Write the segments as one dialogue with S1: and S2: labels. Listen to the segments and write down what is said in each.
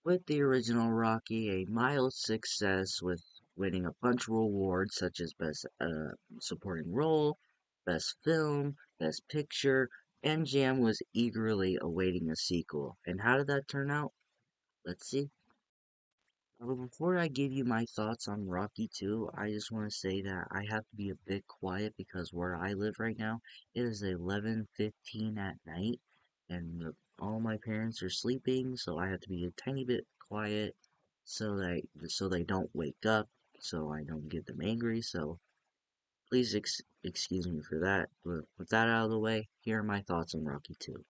S1: With the original Rocky, a mild success with winning a bunch of awards such as Best Supporting Role, Best Film, Best Picture, and Jam was eagerly awaiting a sequel. And how did that turn out? Let's see. But before I give you my thoughts on Rocky 2, I just want to say that I have to be a bit quiet because where I live right now, it is 11:15 at night and all my parents are sleeping, so I have to be a tiny bit quiet so they don't wake up, so I don't get them angry. So please excuse me for that. But with that out of the way, here are my thoughts on Rocky 2.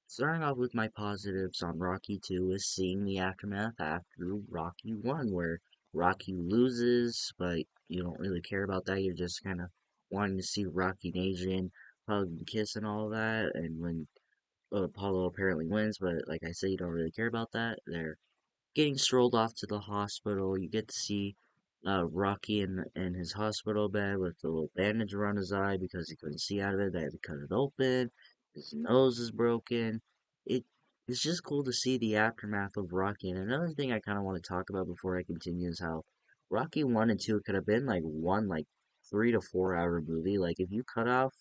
S1: Starting off with my positives on Rocky 2 is seeing the aftermath after Rocky 1, where Rocky loses, but you don't really care about that. You're just kind of wanting to see Rocky and Adrian hug and kiss and all that. And when Apollo apparently wins, but like I said, you don't really care about that. They're getting strolled off to the hospital. You get to see Rocky in his hospital bed with the little bandage around his eye because he couldn't see out of it. They had to cut it open. His nose is broken. It it's just cool to see the aftermath of Rocky. And another thing I kind of want to talk about before I continue is how Rocky 1 and 2 could have been like one 3 to 4 hour movie. Like if you cut off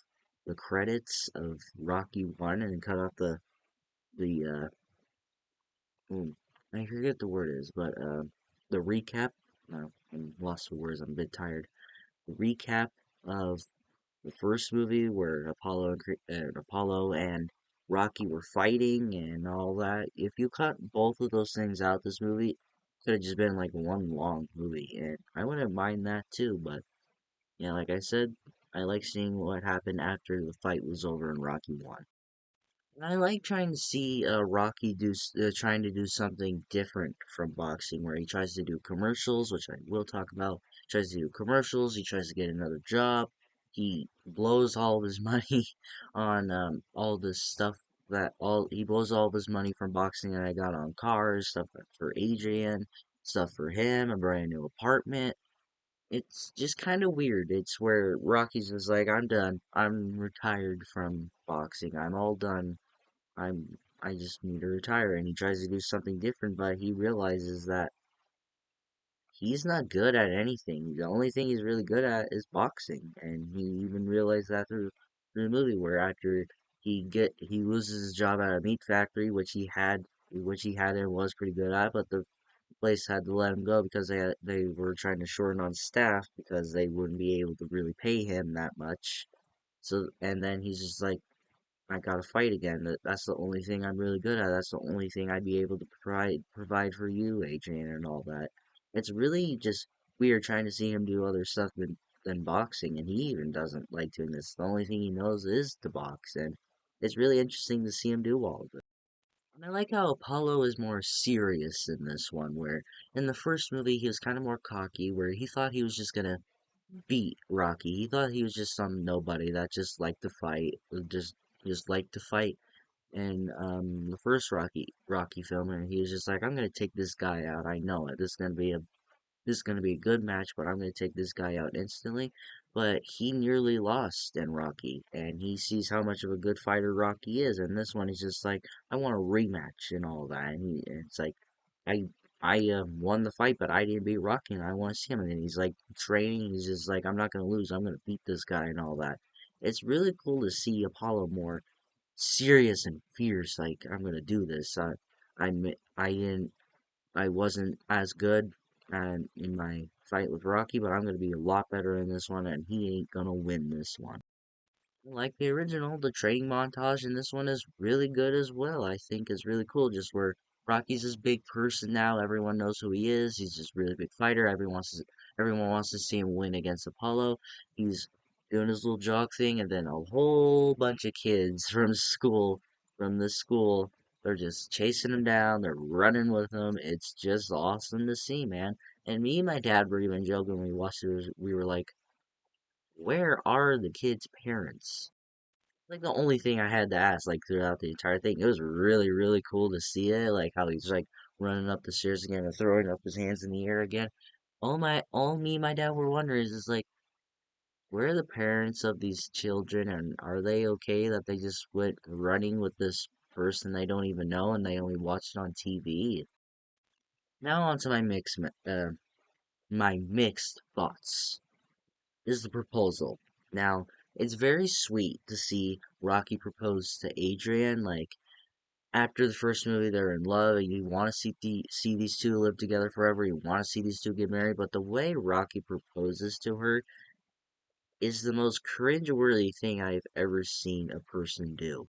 S1: the credits of Rocky 1 and cut off the I forget the word is, but the recap. No, I'm lost for words. I'm a bit tired. The recap of the first movie where Apollo and Rocky were fighting and all that. If you cut both of those things out, this movie could have just been like one long movie, and I wouldn't mind that too. But yeah, like I said, I like seeing what happened after the fight was over in Rocky 1. I like trying to see Rocky trying to do something different from boxing, where he tries to do commercials, which I will talk about. Tries to do commercials. He tries to get another job. He blows all of his money on all this stuff that all he blows all of his money from boxing that I got on cars, stuff for Adrian, stuff for him, a brand new apartment. It's just kind of weird. It's where Rocky's just like, I'm done. I'm retired from boxing. I'm all done. I just need to retire, and he tries to do something different, but he realizes that he's not good at anything. The only thing he's really good at is boxing, and he even realized that through the movie, where after he loses his job at a meat factory, which he had and was pretty good at, but the place had to let him go because they were trying to shorten on staff because they wouldn't be able to really pay him that much. So and then he's just like, I gotta fight again. That's the only thing I'm really good at. That's the only thing I'd be able to provide for you, Adrian, and all that. It's really just weird trying to see him do other stuff than boxing, and he even doesn't like doing this. The only thing he knows is to box, and it's really interesting to see him do all of it. And I like how Apollo is more serious in this one, where in the first movie he was kind of more cocky, where he thought he was just gonna beat Rocky. He thought he was just some nobody that just liked to fight, just liked to fight. And the first Rocky film, and he was just like, I'm gonna take this guy out. I know it. This is gonna be a good match, but I'm gonna take this guy out instantly. But he nearly lost in Rocky, and he sees how much of a good fighter Rocky is. And this one, he's just like, I want a rematch and all that. And it's like, I I won the fight, but I didn't beat Rocky, and I want to see him. And he's like training. He's just like, I'm not gonna lose. I'm gonna beat this guy and all that. It's really cool to see Apollo more serious and fierce. Like I'm gonna do this. I didn't I wasn't as good in my fight with Rocky, but I'm gonna be a lot better in this one, and he ain't gonna win this one. Like the original, the training montage in this one is really good as well. I think is really cool. Just where Rocky's this big person now, everyone knows who he is. He's just a really big fighter. Everyone wants to see him win against Apollo. He's doing his little jog thing, and then a whole bunch of kids from the school, they're just chasing him down. They're running with him. It's just awesome to see, man. And me and my dad were even joking when we watched it. We were like, "Where are the kids' parents?" Like the only thing I had to ask like throughout the entire thing. It was really, really cool to see it, like how he's like running up the stairs again and throwing up his hands in the air again. All me and my dad were wondering is like, where are the parents of these children, and are they okay that they just went running with this person they don't even know and they only watched it on TV? Now on to my mixed thoughts. This is the proposal. Now, it's very sweet to see Rocky propose to Adrian. Like after the first movie, they're in love, and you want to see these two live together forever. You want to see these two get married. But the way Rocky proposes to her is the most cringe-worthy thing I've ever seen a person do.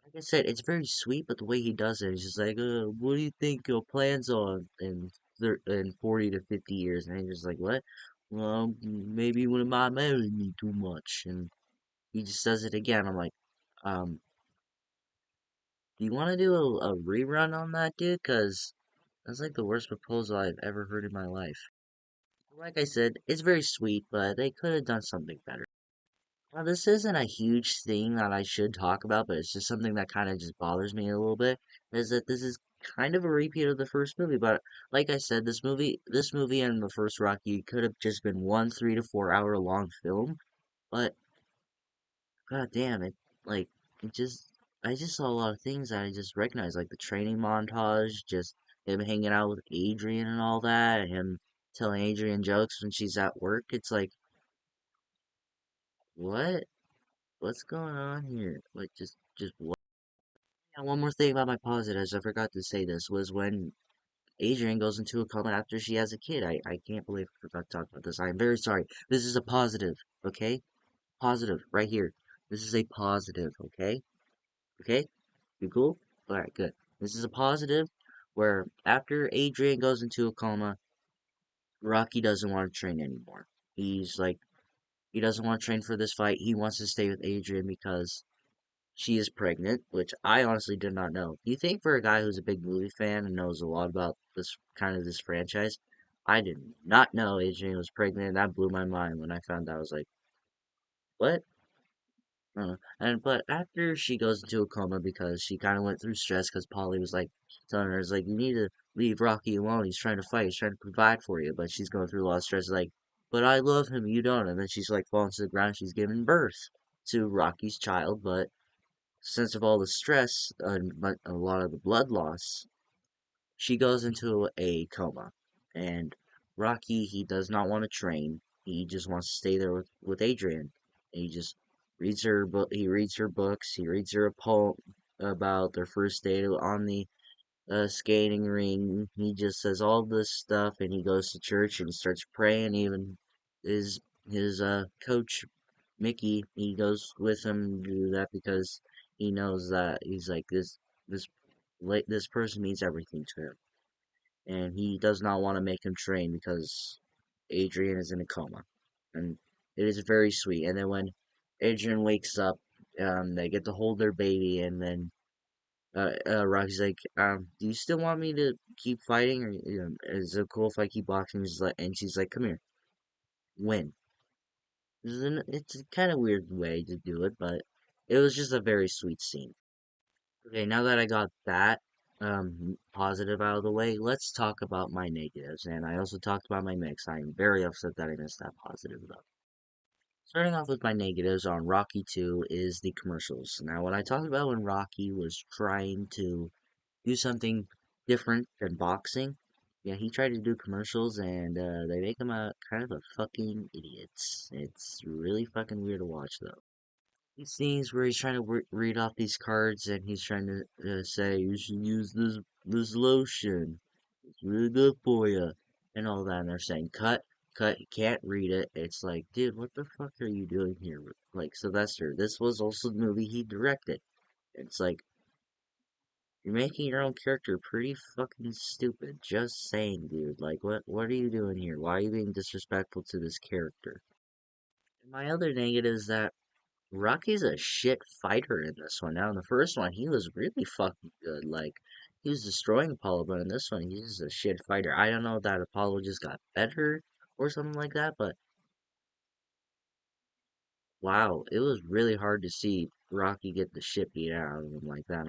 S1: Like I said, it's very sweet, but the way he does it is just like, what do you think your plans are in 40 to 50 years? And he's just like, what? Well, maybe you wouldn't mind marrying me too much. And he just says it again. I'm like, um, do you want to do a rerun on that, dude? Because that's like the worst proposal I've ever heard in my life. Like I said, it's very sweet, but they could have done something better. Well, this isn't a huge thing that I should talk about, but it's just something that kind of just bothers me a little bit. Is that this is kind of a repeat of the first movie, but like I said, this movie and the first Rocky could have just been one 3 to 4 hour long film. But god damn it, like it just, I just saw a lot of things that I just recognized, like the training montage, just him hanging out with Adrian and all that, and him telling Adrian jokes when she's at work. It's like, what? What's going on here? Like, just what? Yeah, one more thing about my positives, I forgot to say this, was when Adrian goes into a coma after she has a kid. I can't believe I forgot to talk about this. I'm very sorry. This is a positive, okay? Positive, right here. This is a positive, okay? Okay? You cool? Alright, good. This is a positive where after Adrian goes into a coma, Rocky doesn't want to train anymore. He's like, he doesn't want to train for this fight. He wants to stay with Adrian because she is pregnant, which I honestly did not know. You think for a guy who's a big movie fan and knows a lot about this franchise, I did not know Adrian was pregnant. That blew my mind when I found out. I was like, what? But after she goes into a coma because she kind of went through stress because Polly was like telling her, "It's like you need to leave Rocky alone. He's trying to fight. He's trying to provide for you." But she's going through a lot of stress. Like, but I love him. You don't. And then she's like falling to the ground. She's giving birth to Rocky's child, but since of all the stress and a lot of the blood loss, she goes into a coma. And Rocky, he does not want to train. He just wants to stay there with Adrian. And he just reads her book. He reads her books. He reads her a poem about their first date on the skating ring. He just says all this stuff, and he goes to church and he starts praying. Even his coach Mickey, he goes with him to do that because he knows that he's like this this person means everything to him, and he does not want to make him train because Adrian is in a coma, and it is very sweet. And then when Adrian wakes up, they get to hold their baby, and then Rocky's like, do you still want me to keep fighting, or is it cool if I keep boxing? And she's like, come here, win. It's a kind of weird way to do it, but it was just a very sweet scene. Okay, now that I got that positive out of the way, let's talk about my negatives. And I also talked about my mix. I'm very upset that I missed that positive though. Starting off with my negatives on Rocky 2 is the commercials. Now, when I talked about when Rocky was trying to do something different than boxing, yeah, he tried to do commercials and they make him a kind of a fucking idiot. It's really fucking weird to watch though. These scenes where he's trying to read off these cards and he's trying to say you should use this lotion. It's really good for you and all that. And they're saying cut, cut. You can't read it. It's like, dude, what the fuck are you doing here? Like Sylvester. This was also the movie he directed. It's like you're making your own character pretty fucking stupid. Just saying, dude. Like, what are you doing here? Why are you being disrespectful to this character? And my other negative is that Rocky's a shit fighter in this one. Now, in the first one, he was really fucking good. Like, he was destroying Apollo, but in this one, he's just a shit fighter. I don't know if that Apollo just got better or something like that, but wow, it was really hard to see Rocky get the shit beat out of him like that.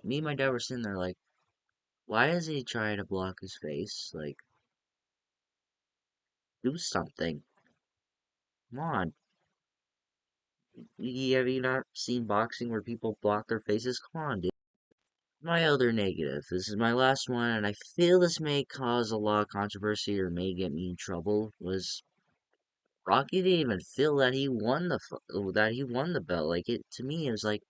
S1: Me and my dad were sitting there like, why is he trying to block his face? Like, do something. Come on. Have you not seen boxing where people block their faces? Come on, dude. My other negative. This is my last one, and I feel this may cause a lot of controversy or may get me in trouble. Was Rocky didn't even feel that he won that he won the belt. Like it to me, it was like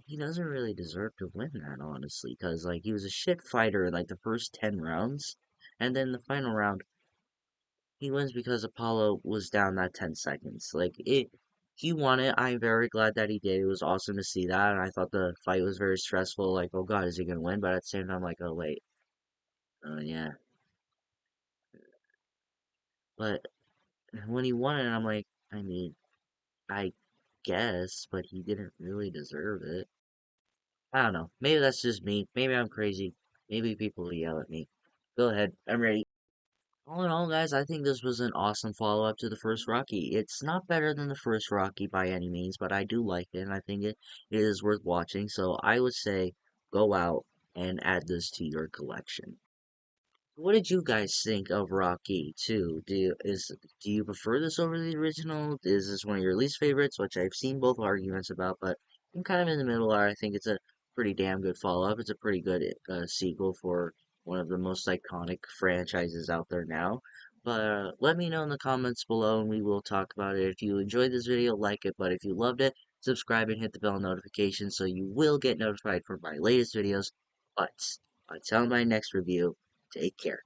S1: he doesn't really deserve to win that, honestly, because like he was a shit fighter in like the first 10 rounds, and then the final round he wins because Apollo was down that 10 seconds. Like it, he won it. I'm very glad that he did. It was awesome to see that, and I thought the fight was very stressful. Like, oh God, is he gonna win? But at the same time, like, oh wait, yeah. But when he won it, I'm like, I mean, I guess, but he didn't really deserve it. I don't know. Maybe that's just me. Maybe I'm crazy. Maybe people will yell at me. Go ahead. I'm ready. All in all, guys, I think this was an awesome follow-up to the first Rocky. It's not better than the first Rocky by any means, but I do like it, and I think it is worth watching. So I would say go out and add this to your collection. What did you guys think of Rocky 2? Do you prefer this over the original? Is this one of your least favorites, which I've seen both arguments about, but I'm kind of in the middle. I think it's a pretty damn good follow-up. It's a pretty good sequel for one of the most iconic franchises out there now. But let me know in the comments below, and we will talk about it. If you enjoyed this video, like it. But if you loved it, subscribe and hit the bell notification so you will get notified for my latest videos. But until my next review. Take care.